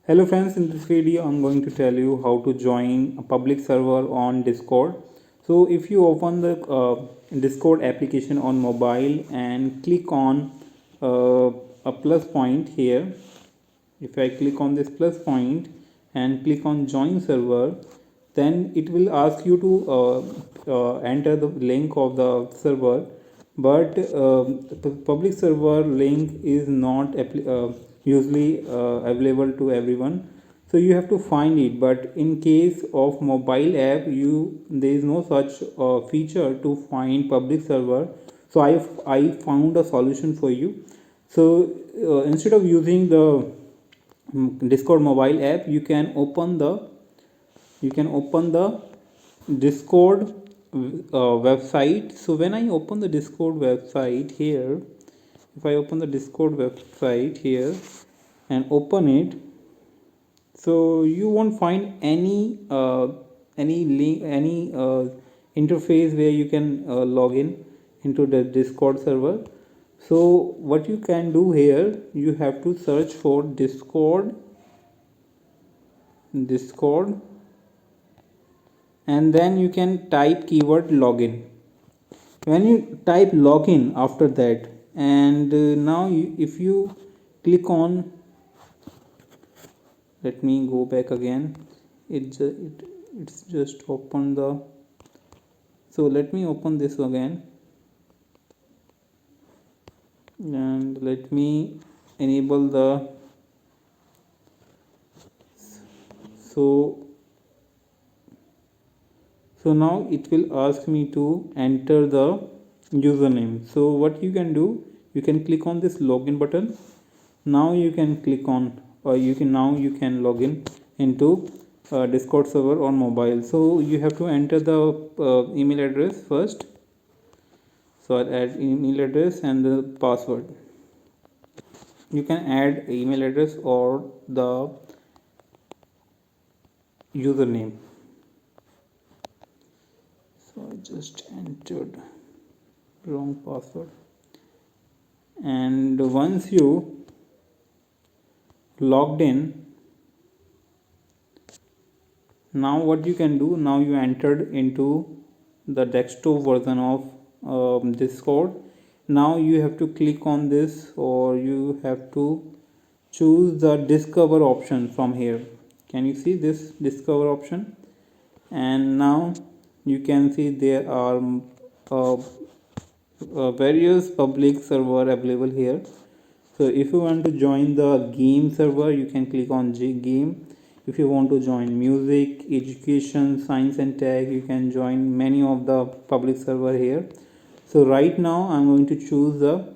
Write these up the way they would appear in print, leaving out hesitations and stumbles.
Hello friends, in this video I'm going to tell you how to join a public server on Discord. So if you open the Discord application on mobile and click on a plus point here, if I click on this plus point and click on join server, then it will ask you to enter the link of the server, but the public server link is not usually available to everyone, so you have to find it. But in case of mobile app, there is no such feature to find public server. So I found a solution for you. So instead of using the Discord mobile app, you can open the Discord website. So when I open the Discord website here, if I open the Discord website here and open it, so you won't find any link, any interface where you can log into the Discord server. So what you can do here, you have to search for Discord, and then you can type keyword login. When you type login after that, and now if you click on, let me go back again, it's just open the, so let me open this again and let me enable the, so so now it will ask me to enter the username. So what you can do, you can click on this login button. Now you can click on, or you can log in into Discord server on mobile. So you have to enter the email address first. So I'll add email address and the password. You can add email address or the username. So I just entered wrong password, and once you logged in, now what you can do, now you entered into the desktop version of Discord. Now you have to click on this, or you have to choose the discover option from here. Can you see this discover option? And now you can see there are uh, various public server available here. So if you want to join the game server, you can click on game. If you want to join music, education, science and tech, you can join many of the public server here. So right now I'm going to choose the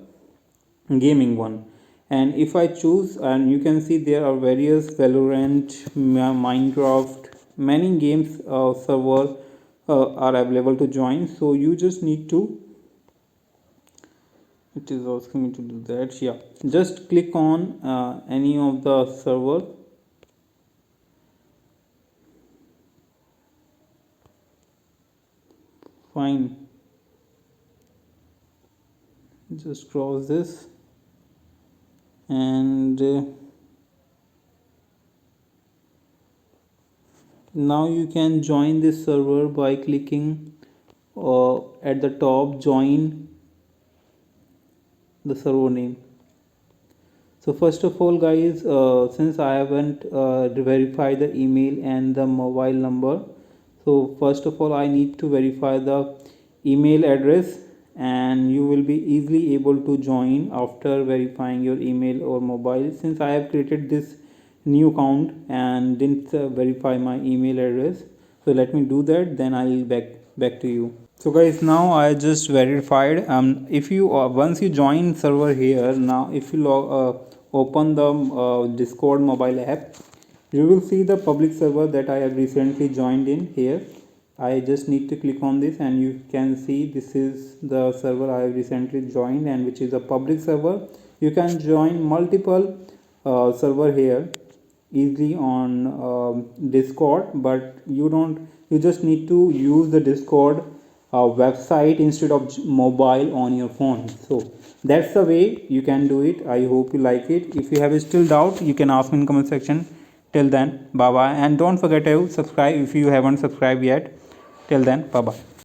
gaming one, and if I choose, and you can see there are various Valorant, Minecraft, many games server are available to join. So you just need to, it is asking me to do that, yeah, just click on any of the server. Fine, just cross this, and now you can join this server by clicking at the top, join the server name. So first of all guys, since I haven't verified the email and the mobile number, so first of all I need to verify the email address, and you will be easily able to join after verifying your email or mobile. Since I have created this new account and didn't verify my email address, so let me do that, then I'll back to you. So guys, now I just verified. If you once you join server here, now if you open the Discord mobile app, you will see the public server that I have recently joined in here. I just need to click on this, and you can see this is the server I have recently joined, and which is a public server. You can join multiple server here easily on Discord, but you just need to use the Discord website instead of mobile on your phone. So that's the way you can do it. I hope you like it. If you have still doubt, you can ask me in comment section. Till then, bye bye, and don't forget to subscribe if you haven't subscribed yet. Till then, bye bye.